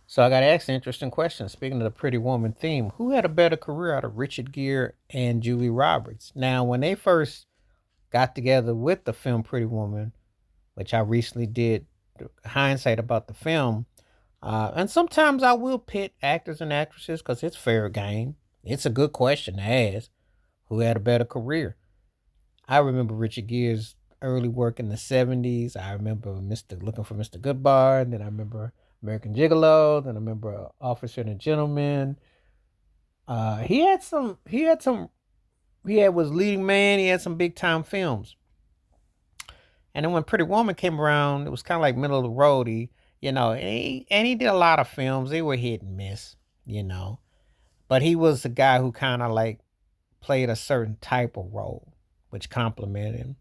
So I got to ask an interesting question. Speaking of the Pretty Woman theme, who had a better career out of Richard Gere and Julie Roberts? Now, when they first got together with the film Pretty Woman, which I recently did hindsight about the film, and sometimes I will pit actors and actresses because it's fair game. It's a good question to ask. Who had a better career? I remember Richard Gere's early work in the '70s. I remember Mr. Looking for Mr. Goodbar. And then I remember American Gigolo. Then I remember Officer and a Gentleman. He had some. He had some. He had was leading man. He had some big time films. And then when Pretty Woman came around, it was kind of like middle of the road. And he did a lot of films. They were hit and miss, you know. But he was the guy who kind of like played a certain type of role, which complimented him.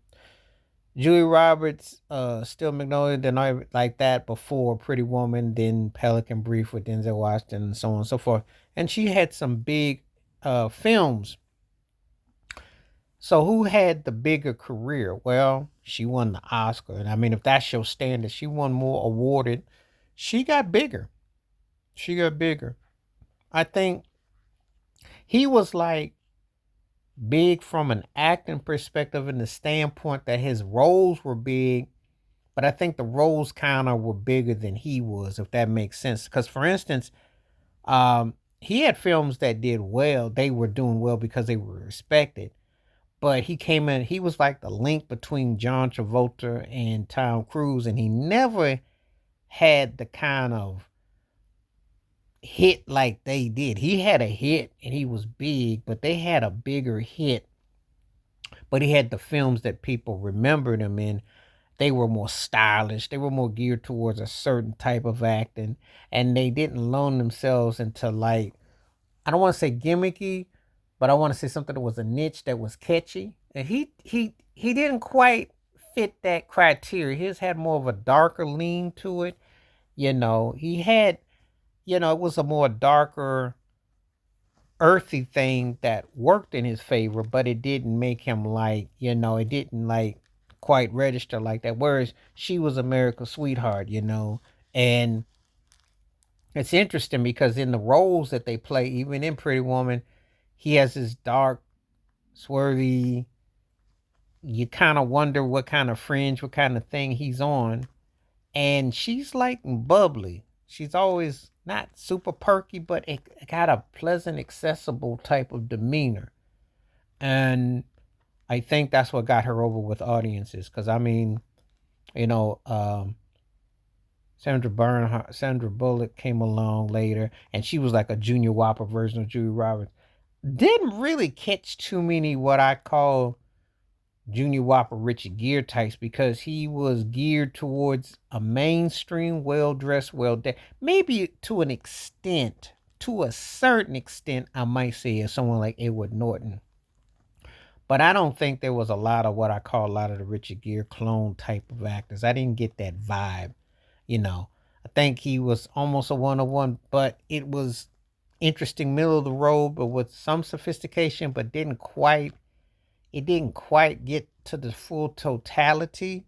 Julie Roberts, Still Magnolia, then like that before Pretty Woman, then Pelican Brief with Denzel Washington, and so on and so forth. And she had some big films. So who had the bigger career? Well, she won the Oscar. And I mean, if that's your standard, she won more awarded. She got bigger. She got bigger. I think he was like big from an acting perspective in the standpoint that his roles were big, but I think the roles kind of were bigger than he was, if that makes sense. Because, for instance, he had films that did well. They were doing well because they were respected. But he came in, he was like the link between John Travolta and Tom Cruise, and he never had the kind of hit like they did. He had a hit and he was big, but they had a bigger hit. But he had the films that people remembered him in. They were more stylish. They were more geared towards a certain type of acting, and they didn't loan themselves into like, I don't want to say gimmicky, but I want to say something that was a niche that was catchy. And he didn't quite fit that criteria. His had more of a darker lean to it. He had, it was a more darker, earthy thing that worked in his favor, but it didn't make him like, it didn't like quite register like that. Whereas she was America's sweetheart, and it's interesting because in the roles that they play, even in Pretty Woman, he has this dark, swervy. You kind of wonder what kind of fringe, what kind of thing he's on, and she's like bubbly. She's always not super perky, but it got a pleasant, accessible type of demeanor. And I think that's what got her over with audiences. Because I mean, you know, um, Sandra Bullock came along later, and she was like a Junior Whopper version of Julie Roberts. Didn't really catch too many what I call Junior Whopper Richard Gere types because he was geared towards a mainstream, well dressed, well decked. Maybe to an extent, to a certain extent, I might say, as someone like Edward Norton. But I don't think there was a lot of what I call a lot of the Richard Gere clone type of actors. I didn't get that vibe, you know. I think he was almost a one on one, but it was interesting, middle of the road, but with some sophistication, but didn't quite get to the full totality.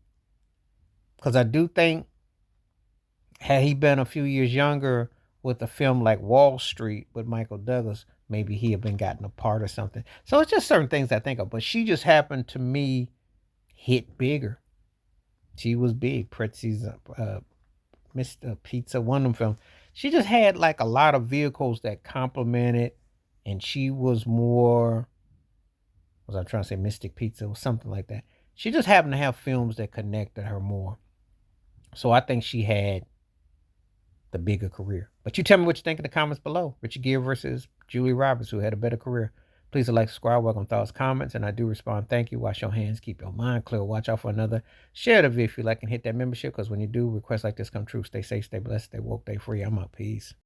Because I do think had he been a few years younger with a film like Wall Street with Michael Douglas, maybe he had been gotten apart or something. So it's just certain things I think of. But she just happened to me hit bigger. She was big. Pretzi's Mr. Pizza, one of them films. She just had like a lot of vehicles that complemented, and she was more. Was I trying to say Mystic Pizza or something like that? She just happened to have films that connected her more. So I think she had the bigger career. But you tell me what you think in the comments below. Richard Gere versus Julie Roberts, who had a better career. Please like, subscribe, welcome thoughts, comments, and I do respond. Thank you. Wash your hands, keep your mind clear. Watch out for another. Share the video if you like and hit that membership because when you do, requests like this come true. Stay safe, stay blessed, stay woke, stay free. I'm out. Peace.